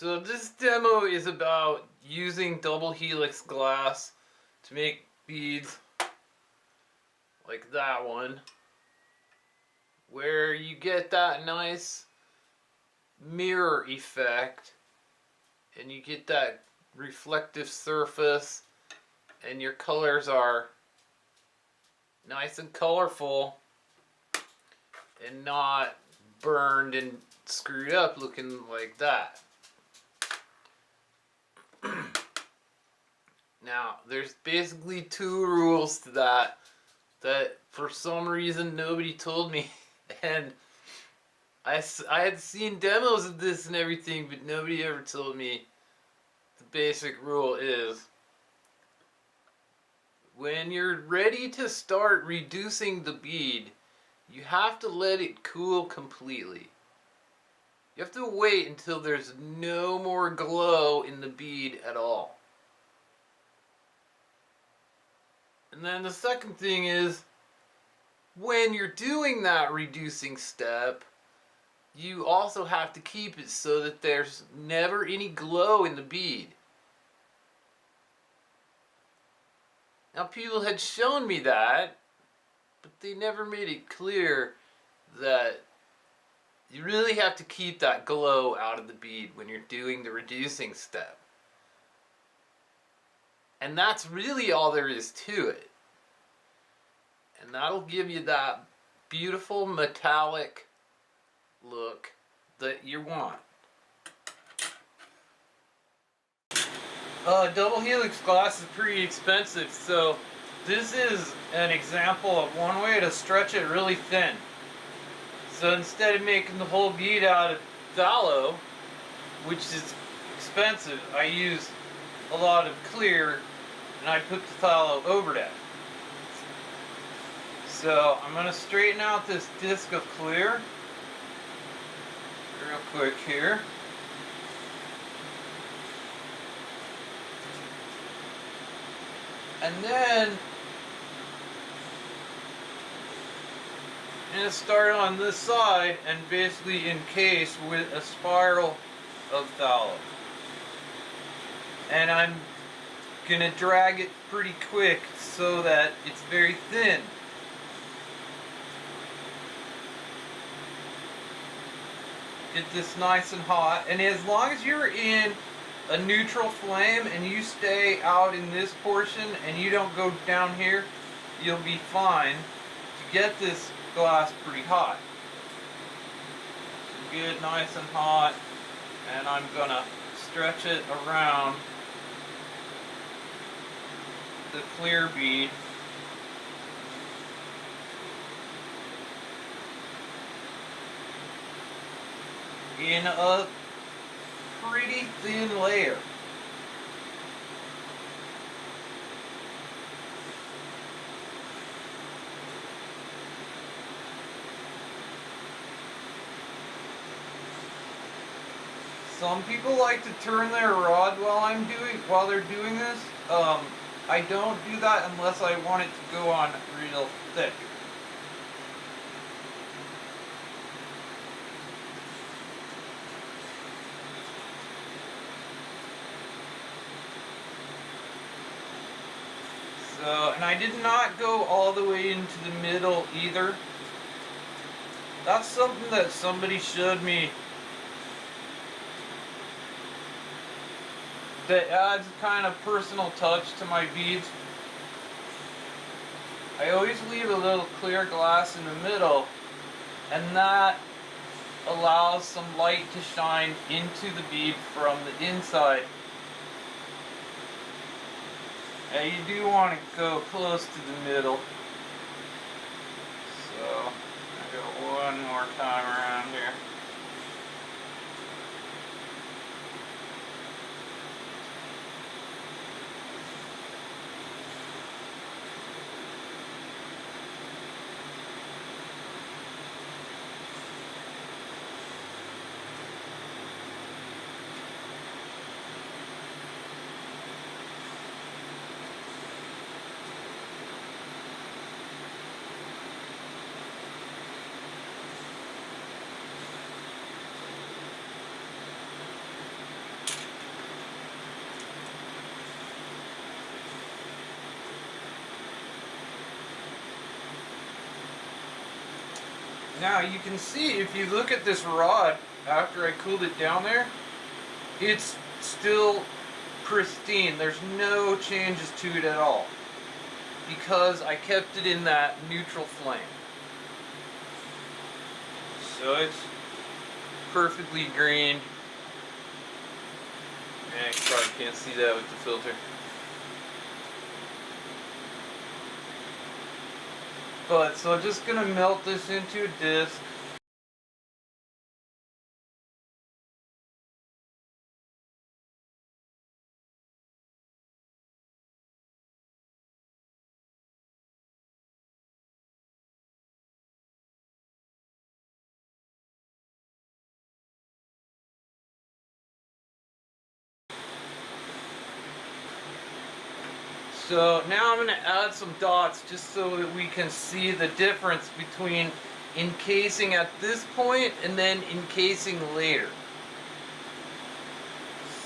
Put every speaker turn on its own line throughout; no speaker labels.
So this demo is about using double helix glass to make beads like that one, where you get that nice mirror effect and you get that reflective surface and your colors are nice and colorful and not burned and screwed up looking like that. Now, there's basically two rules to that for some reason nobody told me, and I had seen demos of this and everything, but nobody ever told me the basic rule is when you're ready to start reducing the bead, you have to let it cool completely. You have to wait until there's no more glow in the bead at all. And then the second thing is, when you're doing that reducing step, you also have to keep it so that there's never any glow in the bead. Now, people had shown me that, but they never made it clear that you really have to keep that glow out of the bead when you're doing the reducing step. And that's really all there is to it. And that'll give you that beautiful metallic look that you want. Double helix glass is pretty expensive, so this is an example of one way to stretch it really thin. So instead of making the whole bead out of phthalo, which is expensive, I use a lot of clear and I put the phthalo over that. So I'm going to straighten out this disc of clear real quick here. And then I'm going to start on this side and basically encase with a spiral of phthalo. And I'm going to drag it pretty quick so that it's very thin. Get this nice and hot, and as long as you're in a neutral flame and you stay out in this portion and you don't go down here, you'll be fine to get this glass pretty hot. So get nice and hot, and I'm gonna stretch it around the clear bead. In a pretty thin layer. Some people like to turn their rod while they're doing this. I don't do that unless I want it to go on real thick. So, and I did not go all the way into the middle either. That's something that somebody showed me that adds kind of personal touch to my beads. I always leave a little clear glass in the middle, and that allows some light to shine into the bead from the inside. Now you do want to go close to the middle. So I'll go one more time around here. Now you can see if you look at this rod after I cooled it down there, it's still pristine. There's no changes to it at all because I kept it in that neutral flame. So it's perfectly green. You probably can't see that with the filter. But so I'm just gonna melt this into a disc. So now I'm going to add some dots just so that we can see the difference between encasing at this point and then encasing later.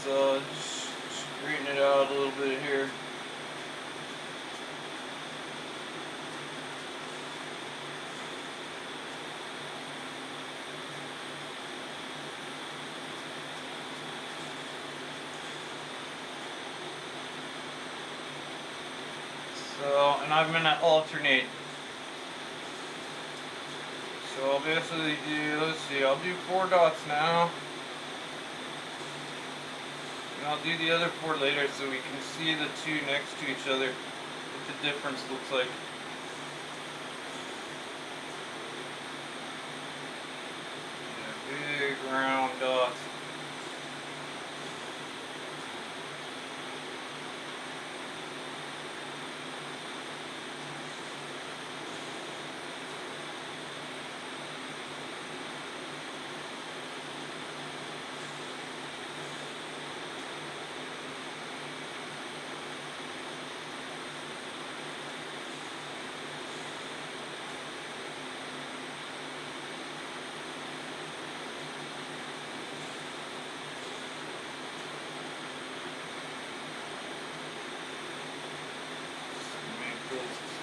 So just straighten it out a little bit here. So, and I'm going to alternate. So I'll basically do, let's see, I'll do 4 dots now. And I'll do the other 4 later so we can see the 2 next to each other, what the difference looks like. Yeah, big round dots.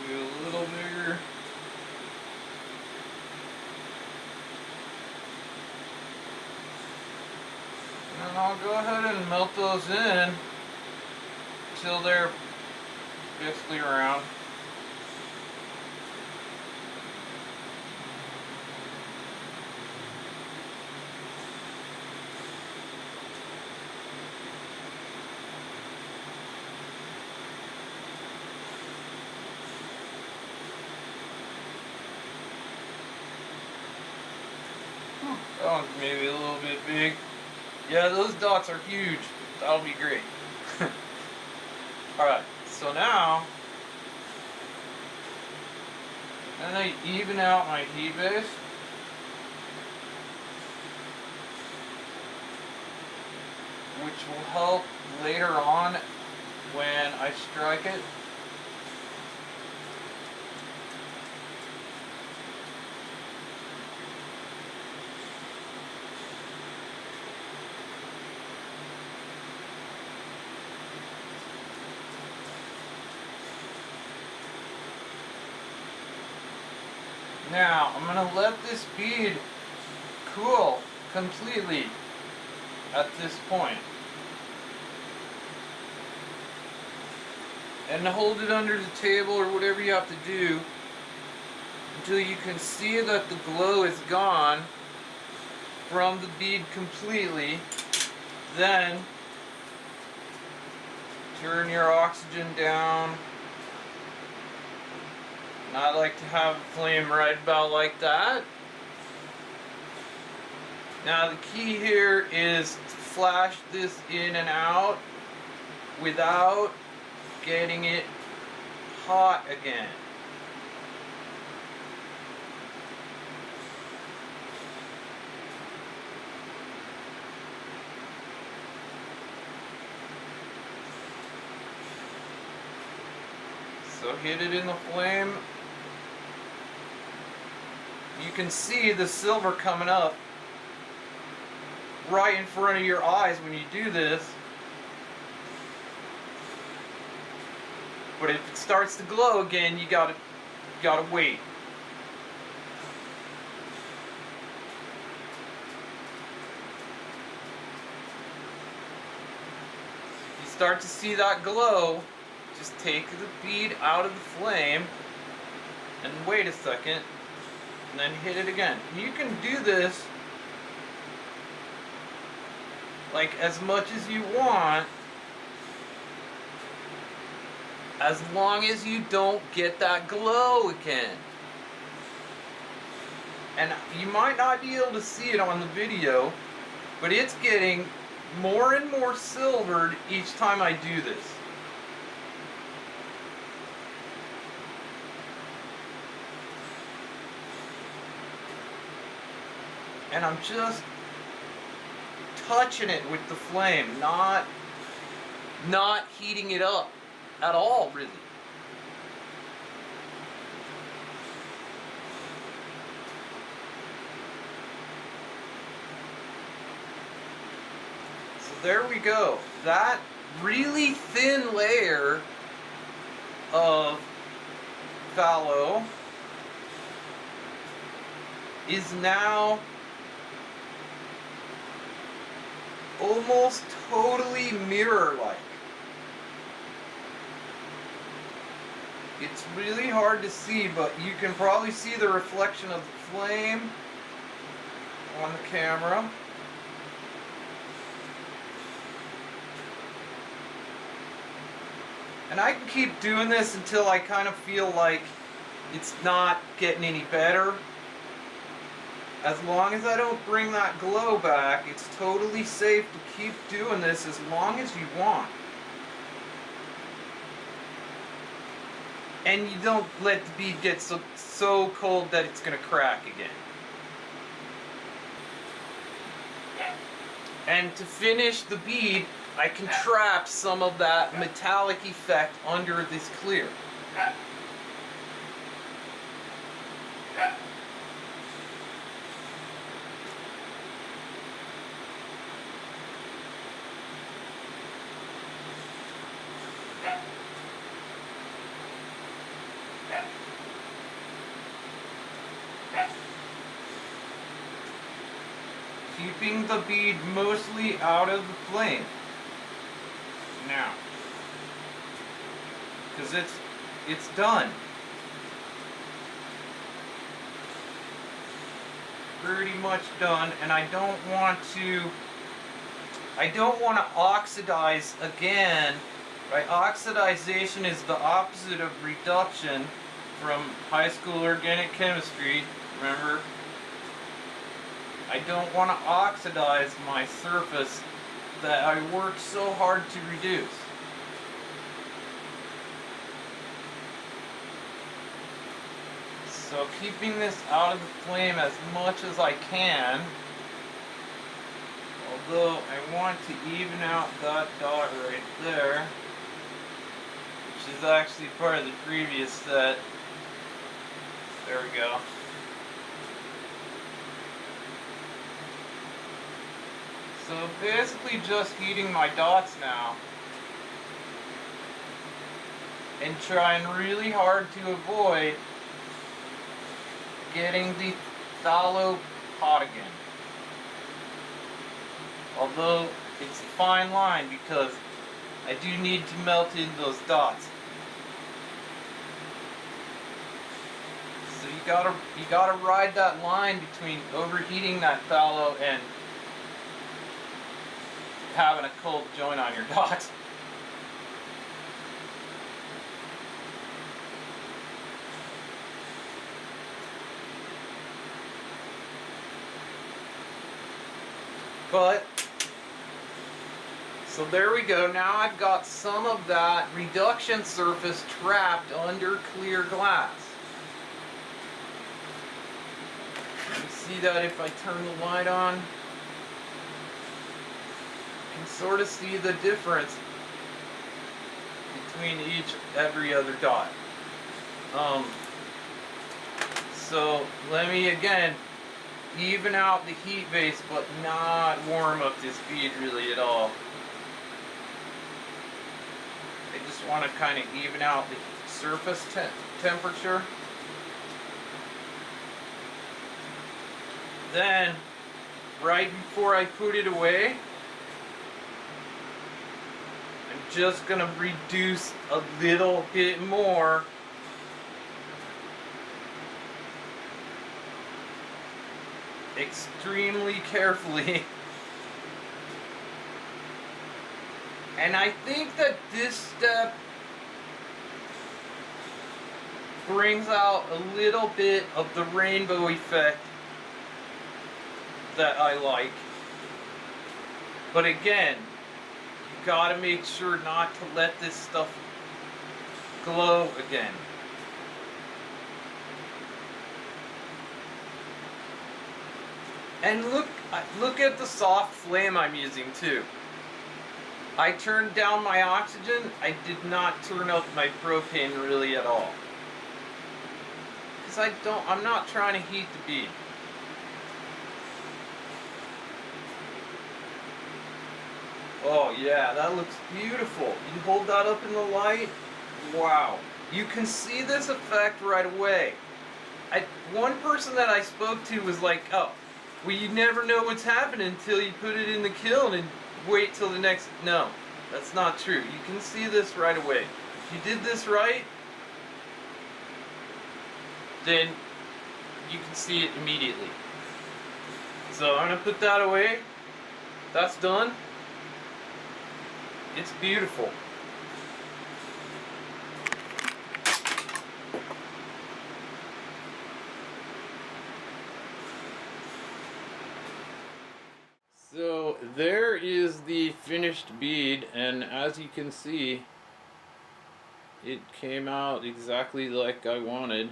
A little bigger. And I'll go ahead and melt those in until they're basically round. That one's maybe a little bit big. Yeah, those dots are huge. That'll be great. Alright, so now I'm going to even out my heat base. Which will help later on when I strike it. Now, I'm going to let this bead cool completely at this point. And hold it under the table or whatever you have to do until you can see that the glow is gone from the bead completely. Then, turn your oxygen down. And I like to have a flame right about like that. Now the key here is to flash this in and out without getting it hot again. So hit it in the flame. You can see the silver coming up right in front of your eyes when you do this. But if it starts to glow again, you gotta wait. start to see that glow, just take the bead out of the flame and wait a second, and then hit it again. You can do this like as much as you want, as long as you don't get that glow again. And you might not be able to see it on the video, but it's getting more and more silvered each time I do this. And I'm just touching it with the flame, not heating it up at all, really. So there we go. That really thin layer of phthalo is now almost totally mirror-like. It's really hard to see, but you can probably see the reflection of the flame on the camera. And I can keep doing this until I kind of feel like it's not getting any better. As long as I don't bring that glow back, it's totally safe to keep doing this as long as you want. And you don't let the bead get so cold that it's going to crack again. And to finish the bead, I can trap some of that metallic effect under this clear. Keeping the bead mostly out of the flame. Now, because it's done. Pretty much done, and I don't want to oxidize again. Right? Oxidization is the opposite of reduction from high school organic chemistry, remember? I don't want to oxidize my surface that I worked so hard to reduce. So keeping this out of the flame as much as I can, although I want to even out that dot right there, which is actually part of the previous set. There we go. So basically just heating my dots now and trying really hard to avoid getting the phthalo hot again. Although it's a fine line because I do need to melt in those dots. So you gotta ride that line between overheating that phthalo and having a cold joint on your dots. But, so there we go. Now I've got some of that reduction surface trapped under clear glass. You see that if I turn the light on? You can sort of see the difference between every other dot. So let me again even out the heat base, but not warm up this bead really at all. I just want to kind of even out the surface temperature. Then, right before I put it away, I'm just gonna reduce a little bit more. Extremely carefully. And I think that this step brings out a little bit of the rainbow effect that I like. But again, you gotta make sure not to let this stuff glow again. And look at the soft flame I'm using too. I turned down my oxygen. I did not turn up my propane really at all. Because I'm not trying to heat the bead. Oh yeah, that looks beautiful. You hold that up in the light. Wow. You can see this effect right away. One person that I spoke to was like, oh, well, you never know what's happening until you put it in the kiln and wait till the next... No, that's not true. You can see this right away. If you did this right, then you can see it immediately. So I'm going to put that away. That's done. It's beautiful. So there is the finished bead, and as you can see, it came out exactly like I wanted.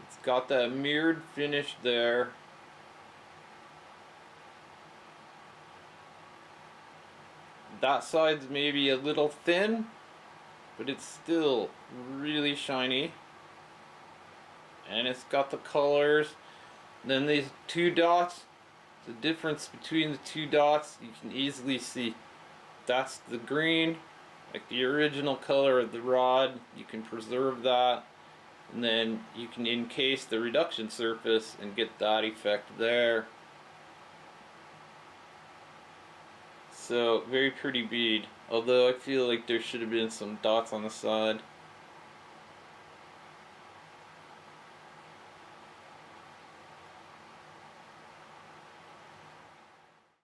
It's got that mirrored finish there. That side's maybe a little thin, but it's still really shiny. And it's got the colors. Then these two dots, the difference between the two dots, you can easily see. That's the green, like the original color of the rod. You can preserve that, and then you can encase the reduction surface and get that effect there. So very pretty bead, although I feel like there should have been some dots on the side.